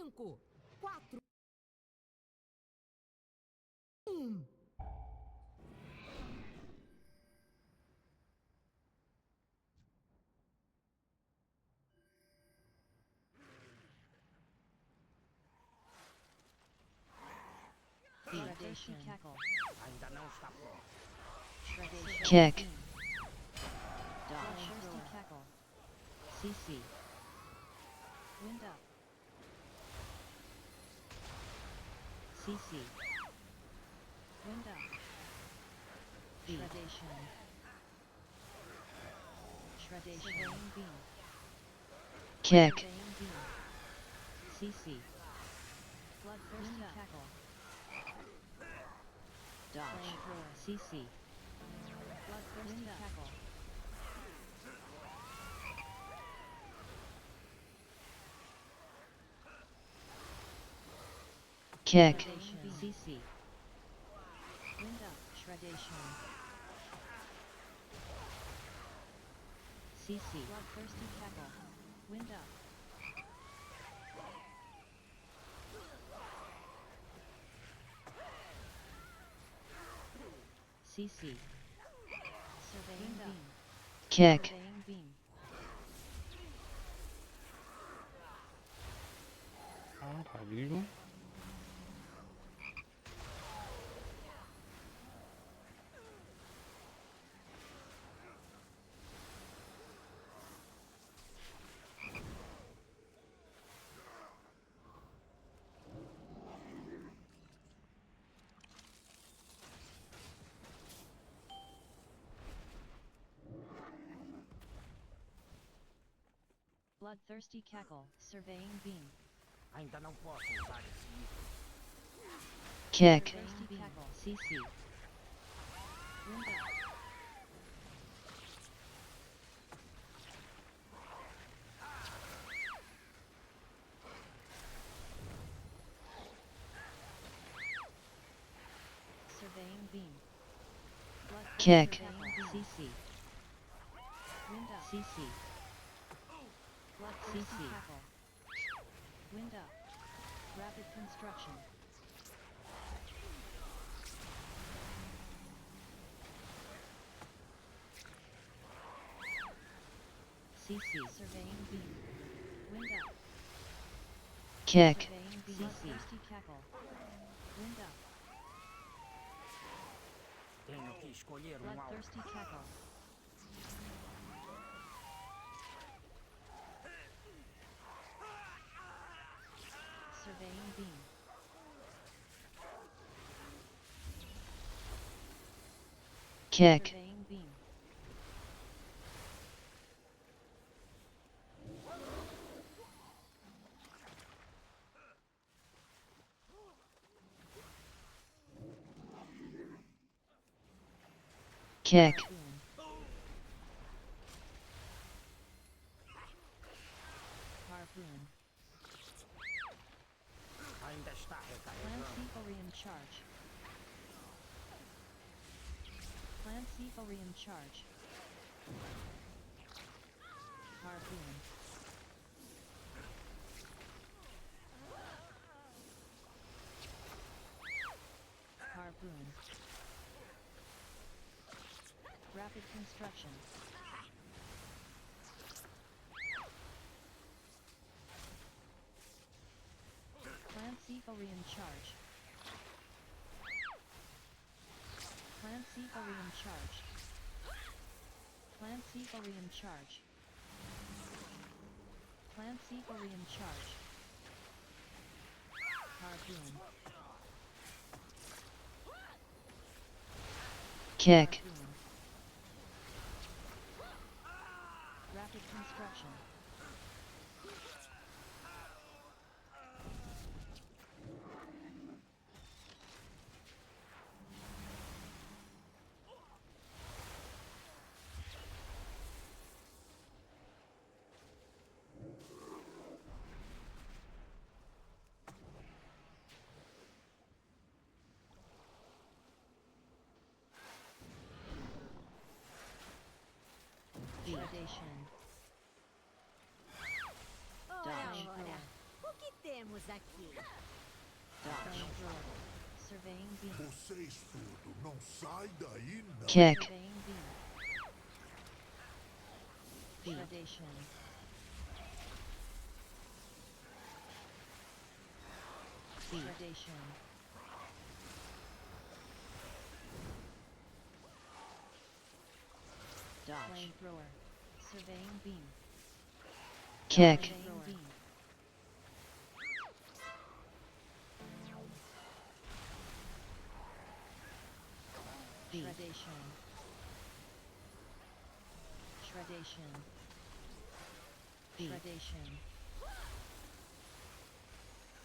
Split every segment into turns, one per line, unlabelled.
5, 4, 1.
Shredation.
Ainda não está pronto.
Shredation.
Kick.
Dodge. Cackle. CC. Wind up. CC. Wind up. Shredation. Shredation. Surveying beam.
Kick.
Surveying beam. CC. Bloodthirsty cackle. Dodge. CC. Bloodthirsty cackle.
Kick.
Shredation. CC. Wind up. Shredation. CC. Bloodthirsty cackle. Wind up. CC. Surveying beam.
Kick.
Surveying beam.
Caralho.
Bloodthirsty cackle. Surveying beam.
Ainda não posso usar esse item.
Kick.
Bloodthirsty cackle. CC. Wind up. Surveying beam.
Kick.
CC. Wind up. CC. CC. Wind up. Rapid construction. CC. Surveying beam. Wind up.
Kick.
Surveying beam. Bloodthirsty cackle. Wind up.
Tenho que escolher um alvo.
Bloodthirsty cackle. Surveying beam.
Kick.
Surveying beam.
Kick.
Harpoon. Harpoon.
Ainda está
Plant
recarregando.
thievery in charge. Plant thievery in charge. Harpoon. Harpoon. Rapid construction. Plant thievery in charge. Plant thievery in charge. Plant thievery in charge. Plant thievery in charge. Harpoon.
Kick.
Harpoon. Rapid construction. Shredation. Dodge.
Ora, o que temos aqui?
Flamethrower. Surveying beam.
Vocês tudo, não sai daí não.
Kick.
Surveying beam. Shredation. Shredation. Dodge. Flamethrower. Surveying beam.
Kick.
Surveying beam. Shredation. Shredation. Shredation.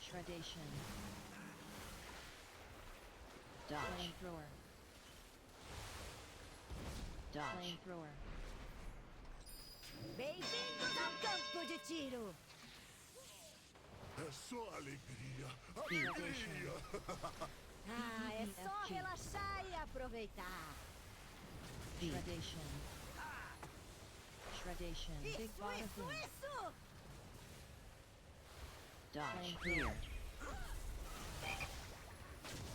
Shredation. Dodge. Flamethrower. Dodge. Flamethrower.
Bem-vindos ao campo de tiro!
É só alegria,
Shredation.
alegria.
Ah, é só
FG.
relaxar e aproveitar.
Shredation. Shredation. Big
Isso,
bottom
isso,
boom.
isso!
Dodge. Clear.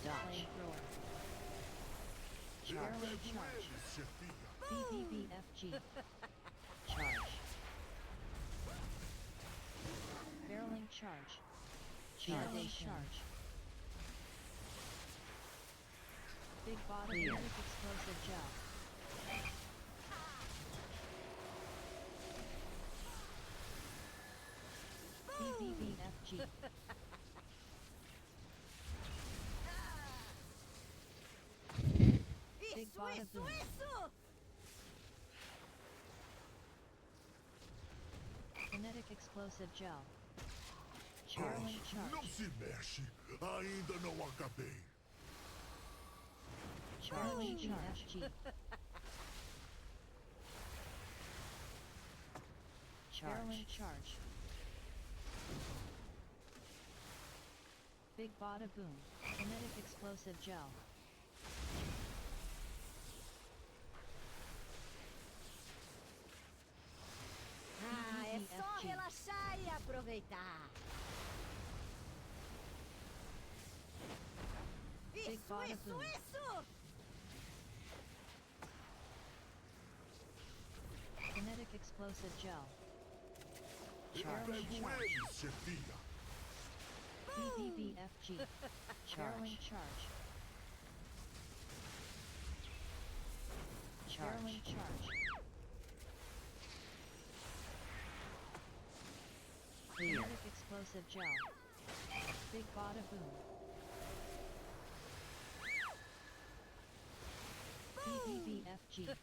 Dodge. Flamethrower.
Eu
Charge.
pego
Charge.
eles, chefia.
BBBFG. Charge. Barreling charge. Barreling charge. Big bottom unit explosive gel. BBBFG. Big
Isso,
bottom
isso,
boom.
isso!
Kinetic explosive gel. Barreling
Não
charge.
se mexe, ainda não acabei.
Barreling charge. Barreling charge. Big bada boom. Kinetic explosive gel.
Ah, é só
BBFG.
relaxar e aproveitar.
Big
Isso,
bada
isso,
boom.
isso!
Kinetic explosive gel.
Eu
Charge.
pego
Charge.
eles, chefia.
BBBFG. Barreling charge. Barreling charge. Kinetic explosive gel. Big bada boom. BBBFG.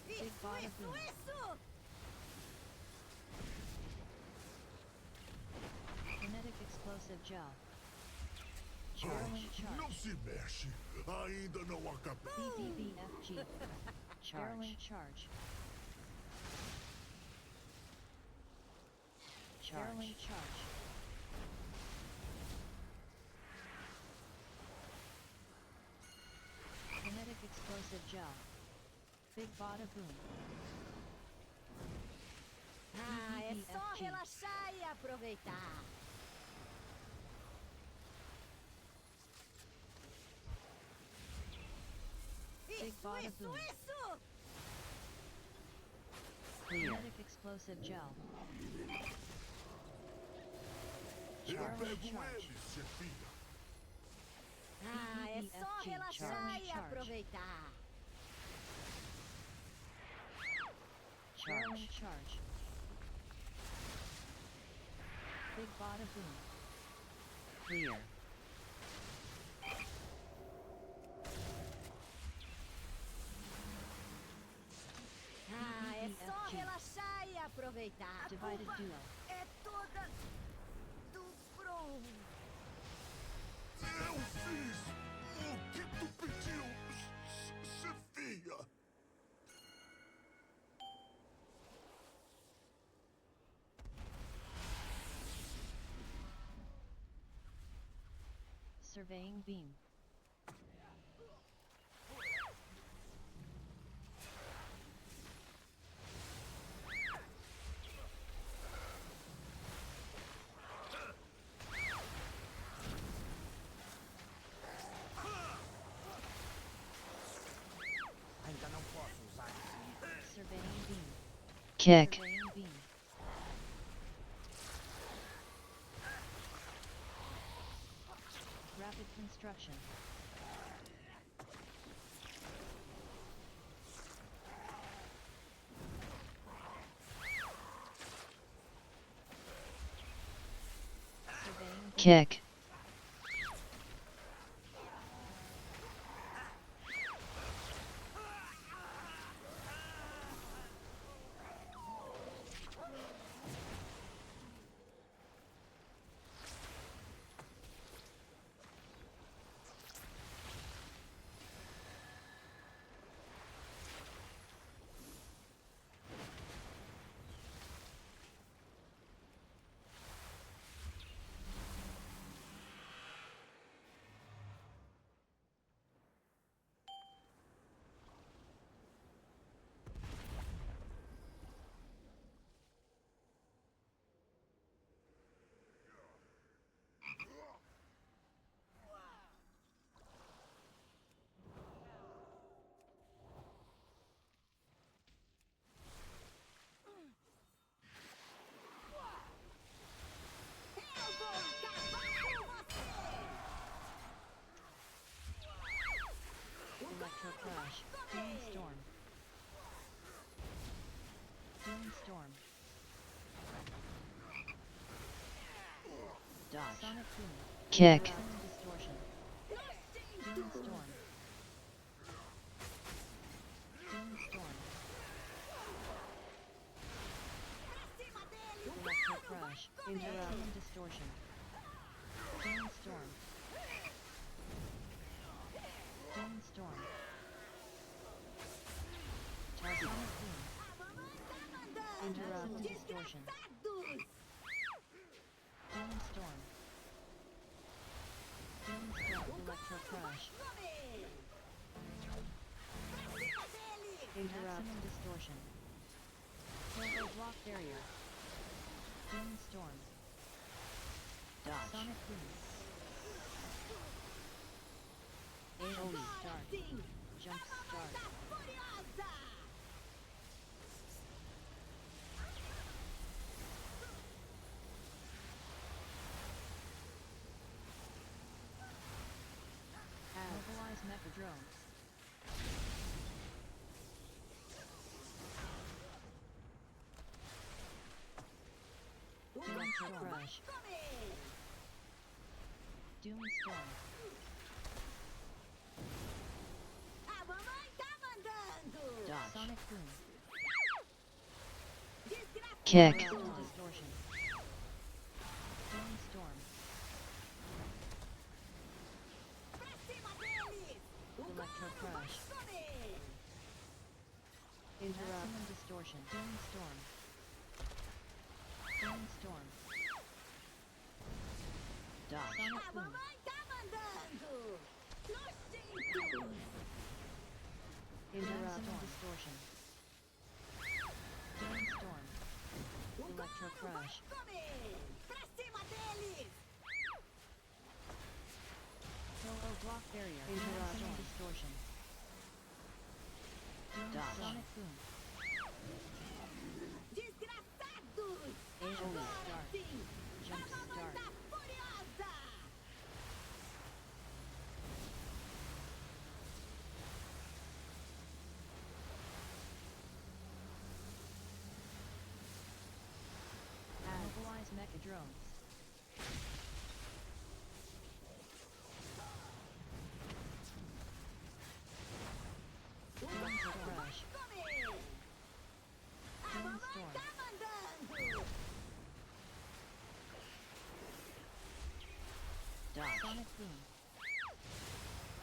Big
Isso,
bada
isso,
boom.
isso!
Kinetic explosive gel. Barreling
Não
charge.
se mexe, ainda não acabei.
BBBFG. Barreling charge. Barreling charge. Kinetic explosive gel. Big bada boom.
Ah, é só
BBFG.
relaxar e aproveitar.
Big
Isso,
bada
isso,
boom.
isso!
Kinetic explosive gel.
Eu
Barreling
pego
charge.
eles, chefia.
Ah, é só
BBFG,
relaxar
charge,
e
charge.
aproveitar.
Barreling charge. Big bada boom. Clear.
Ah, é só
BBFG.
relaxar e aproveitar. A
Divided
culpa
duo.
é toda do Bron.
Eu fiz o que tu pediu, chefia.
Surveying beam.
Kick.
Surveying beam. Rapid construction. Surveying beam.
Kick.
Electro crash. Doom storm. Doom storm. Dodge. Sonic boom.
Kick.
Maximum distortion. Doom storm. Doom storm. Electro crash. Maximum distortion. Doom storm. Doom storm. Target. Sonic boom. Maximum distortion. Doom storm. Doom storm. Electro crash. Maximum distortion. Silver block barrier. Doom storm. Dodge. Sonic boom. AoE start. Jump start. Mobilize mecha drones. Electro crash. Doom storm. Dodge. Sonic boom.
Kick.
Maximum distortion. Doom storm. Electro crash. Maximum distortion. Doom storm. Doom storm. Dodge. Sonic boom. Maximum distortion. Doom storm. Electro crash. Solo block barrier. Maximum distortion. Dodge. Sonic boom. AoE start. Jump start. Mobilize mecha drones. Electro crash. Doom storm. Dodge. Sonic boom.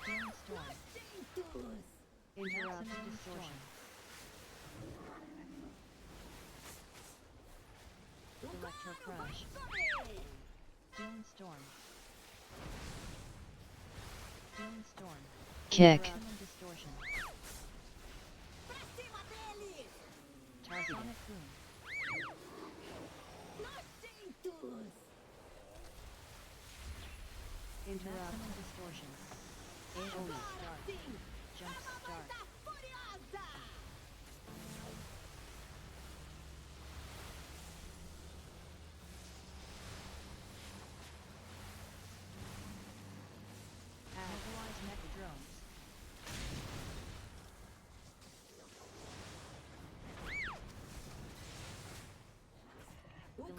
Doom storm. Maximum distortion. Electro crash. Doom storm. Doom storm.
Kick.
Maximum distortion. Target. Sonic boom. Maximum distortion. AoE start. Jump start.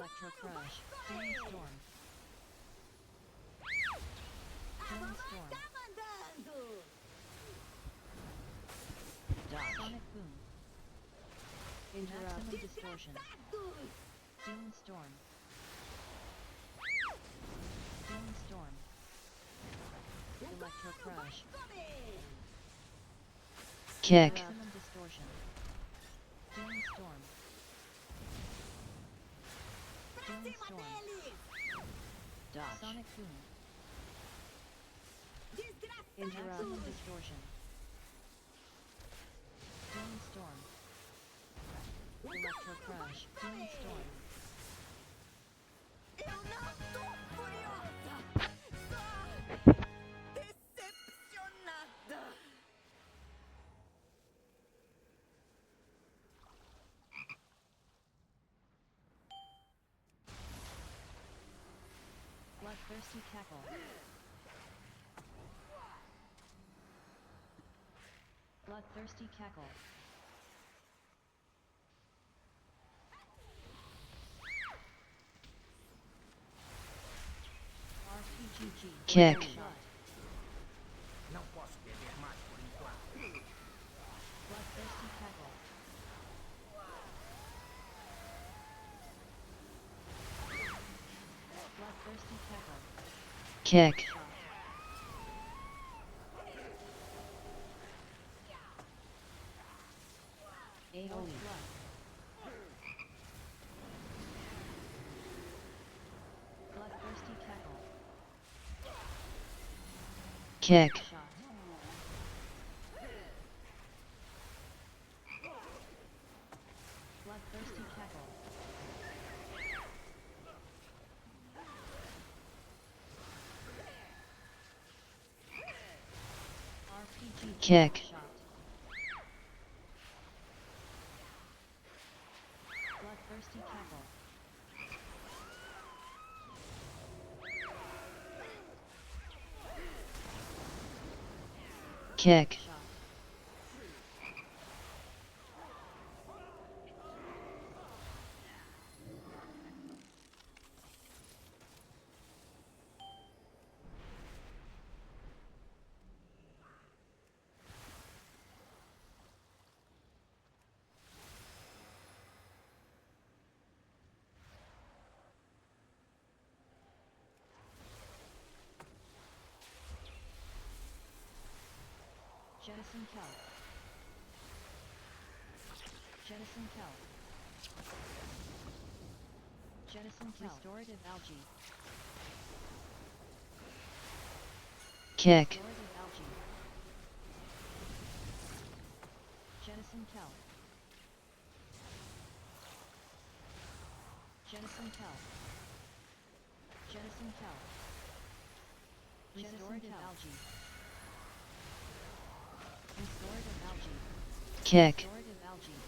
Electro Crush. Doom Storm. Doom Storm.
Tá mandando!
Dodge. Sonic Boom. Maximum Distortion.
Desgraçados!
Doom Storm. Doom Storm. Electro Crush.
Comer!
Kick.
Maximum Distortion. Doom Storm.
Pra
Doom
cima
Storm.
deles!
Dodge. Sonic Boom. Maximum
Desgraçados!
Distortion. Doom Storm. Electro Crush. Doom Storm.
Eu não tô furiosa! Só decepcionada!
Bloodthirsty Cackle. Bloodthirsty Cackle. RPGG.
Kick.
Shot.
Não posso beber mais por enquanto.
Bloodthirsty Cackle. Bloodthirsty Cackle.
Kick.
Shot. AoE. Blood. Bloodthirsty Cackle.
Kick.
Shot. Bloodthirsty Cackle. RPG.
Kick.
Shot. Bloodthirsty Cackle.
Kick.
Shot. Jettison Kelp. Jettison Kelp. Jettison Kelp. Restorative Algae.
Kick.
Restorative Algae. Jettison Kelp. Jettison Kelp. Jettison Kelp. Restorative Algae. Restorative Algae.
Kick.
Restorative Algae.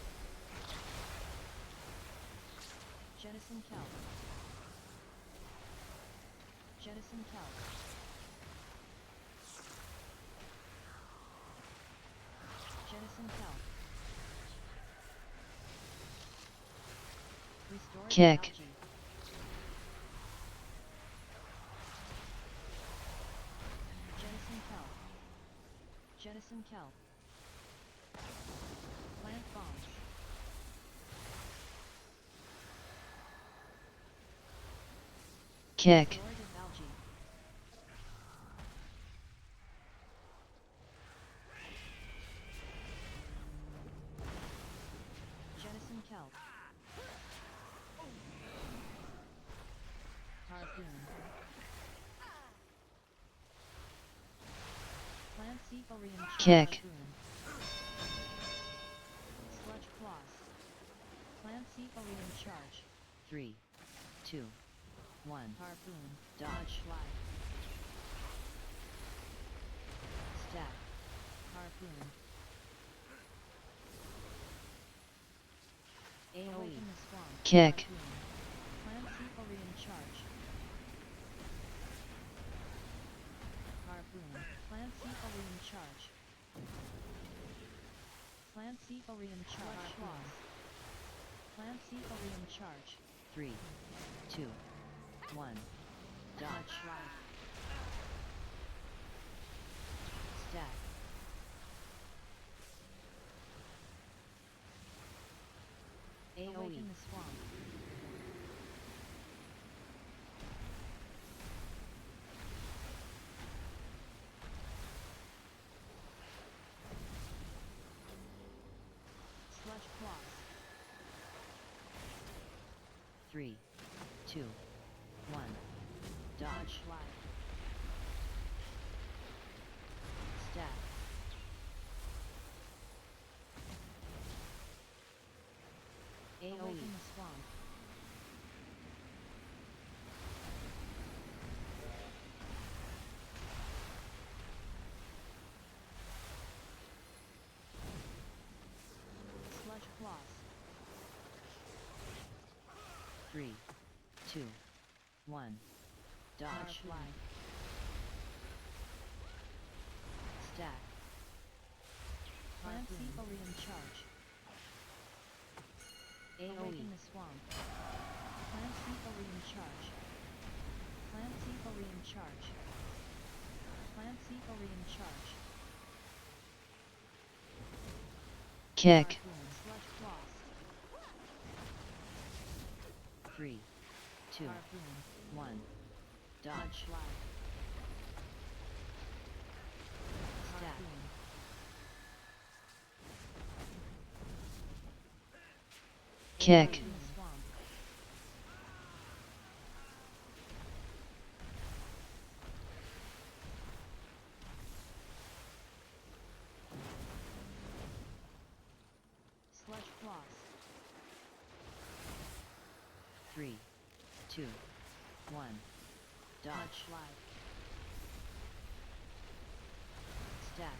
Jettison Kelp. Jettison Kelp. Jettison Kelp. Restorative
Kick.
Algae. Jettison Kelp. Jettison Kelp. Plant bombs.
Kick.
Restorative Algae. Jettison Kelp. Harpoon. Plant Cephalium
Kick.
Harpoon. Sludge Claws. Plant Cephalium Charge. 3, 2, 1. Harpoon. Dodge. Fly. Stab. Harpoon. AoE. Awaken the Swamp.
Kick.
Harpoon. Plant Cephalium Charge. Harpoon. Plant Cephalium Charge. Plant Cephalium Charge. Claws. Plant Cephalium Charge. 3, 2, 1. Dodge. Stack. AoE. Awaken the swamp. Sludge Claws. 3, 2, 1. Dodge. Stack. AoE. Awaken the swamp. Sludge Claws. 3, 2, 1. Dodge. Stack. Plant Cephalium Charge. AoE. Awaken the swamp. Plant Cephalium Charge. Plant Cephalium Charge. Plant Cephalium Charge.
Kick.
Harpoon. Sludge Claws. 3, 2, 1. Dodge. Stack.
Kick.
Awaken the swamp. Sludge Claws. 3, 2, 1. Dodge. Stack.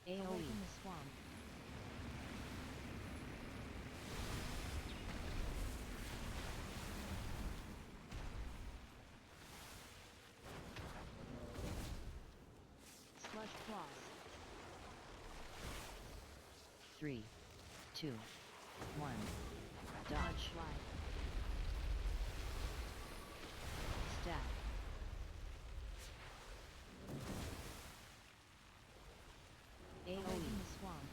AoE. Awaken the swamp. Sludge Claws. 3, 2, 1. Dodge. Stack. AoE. Awaken the swamp.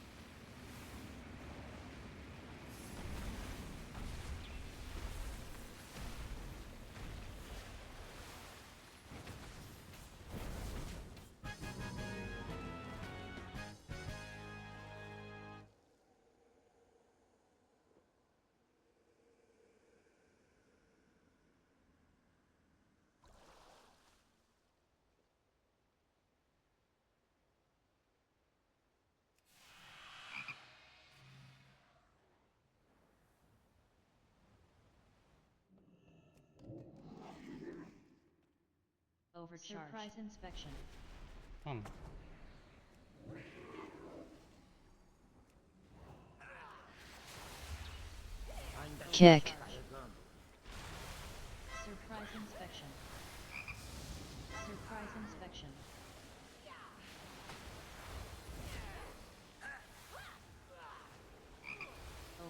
Overcharge. Surprise inspection.
Ainda
Kick.
está carregando.
Surprise inspection. Surprise inspection.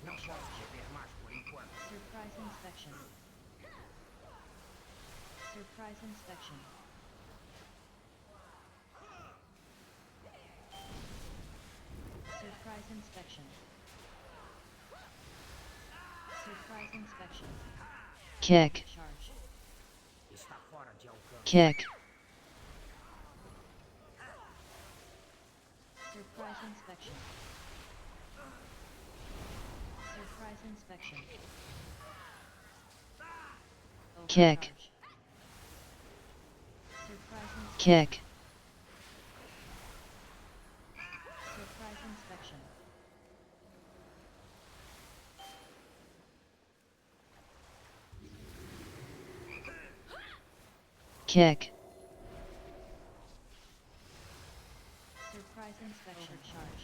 Não posso
Overcharge.
beber mais por enquanto.
Surprise inspection. Surprise inspection. Surprise inspection. Surprise inspection.
Kick.
Charge.
Está fora de alcance.
Kick.
Surprise inspection. Surprise inspection.
Kick.
Overcharge. Surprise inspection.
Kick.
Surprise inspection.
Kick.
Surprise inspection. Overcharge.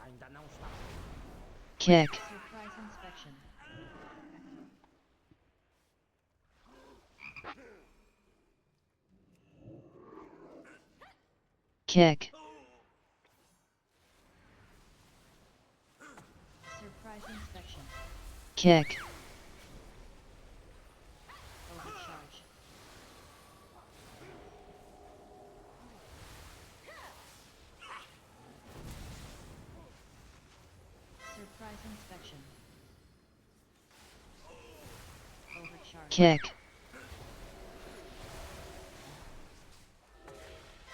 Ainda não está.
Kick.
Surprise inspection.
kick,
Surprise inspection.
kick,
Overcharge. Surprise inspection. Overcharge.
kick,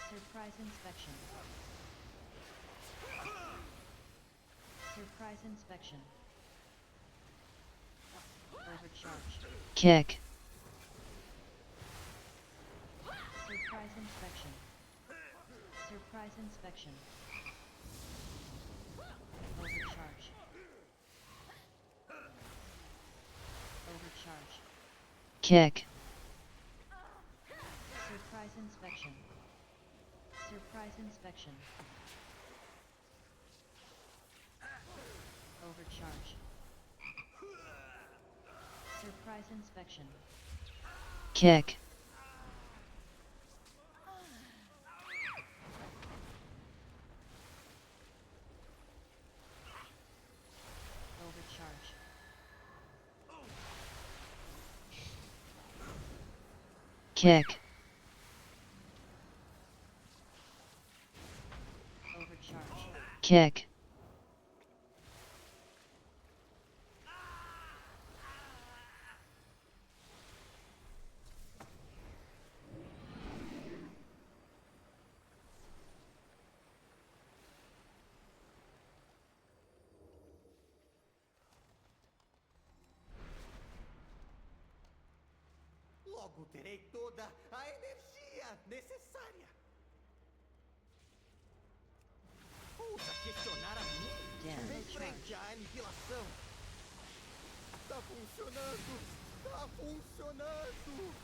Surprise inspection. Surprise inspection. Overcharge.
kick,
Surprise inspection. Surprise inspection. Overcharge. Overcharge.
kick,
Surprise inspection. Surprise inspection. Overcharge. Surprise inspection.
kick,
Overcharge.
kick,
Overcharge.
kick,
Logo terei toda a energia necessária. Ousa questionar a mim?
Damage
Em frente à aniquilação. Tá funcionando! Tá funcionando!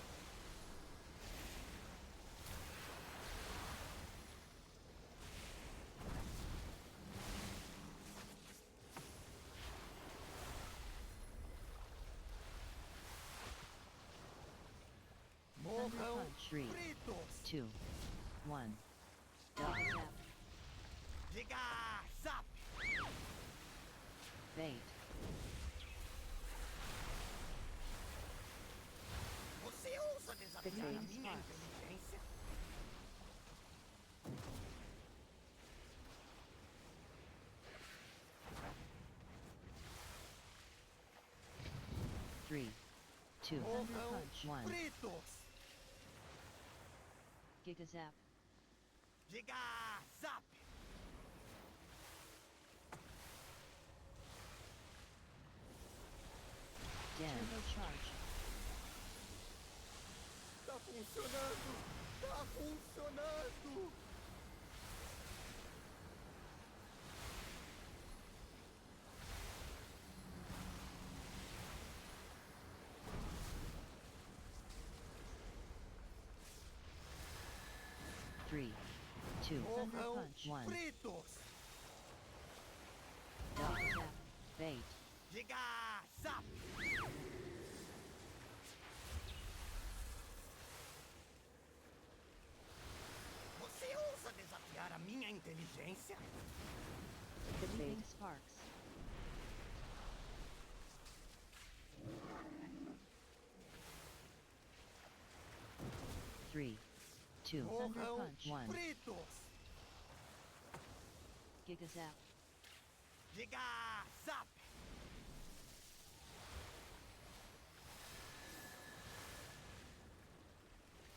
Thunder
Morram
punch. 3,
fritos!
2, 1. Dog zap.
Diga zap!
Bait.
Você ousa desafiar a
Defeat
minha
Sparks.
inteligência?
3, 2. Thunder
Morram
punch. 1.
fritos!
Giga zap.
Diga zap!
Turbo charge.
Tá funcionando! Tá funcionando!
Three, 2. Thunder
Morram
punch. 1.
fritos!
Dog zap. Bait.
Diga zap! Você ousa desafiar a minha inteligência?
Defeat Sparks. Three, 2. Thunder
Morram
punch. 1.
fritos!
Giga zap.
Diga zap!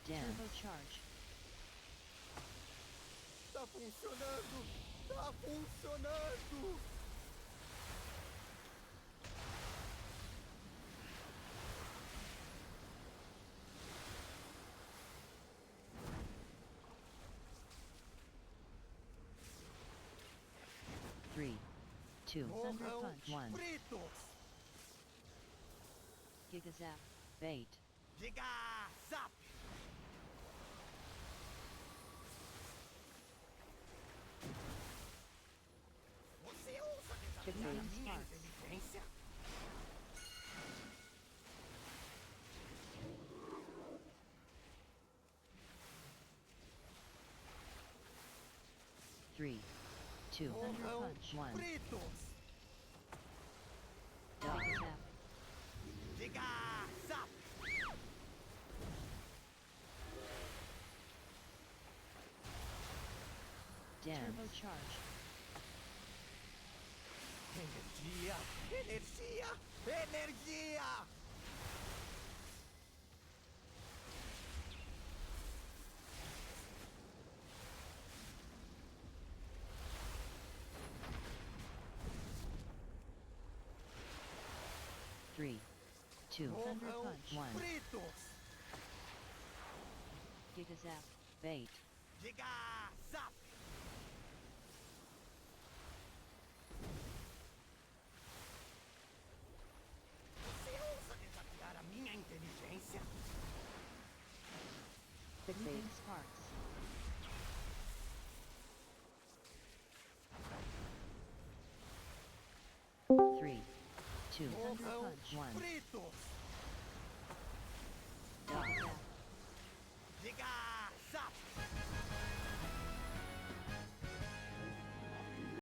Turbo charge.
Tá funcionando! Tá funcionando!
Three, 2. Thunder
Morram
punch. 1.
fritos!
Giga zap. Bait.
Diga zap! Você ousa desafiar a
Defeat
minha
Sparks.
inteligência?
3, 2,
Thunder punch.
1.
Fritos!
Take a zap.
Diga! Zap!
Dance.
Turbo charge.
Energia! Energia! Energia!
Three, 2,
Thunder punch.
1.
Fritos!
Take a zap.
Bait.
Diga! Zap! Você ousa desafiar a minha inteligência?
Leaping sparks.
Three, 2,
Thunder punch.
1.
Fritos!
Take a zap.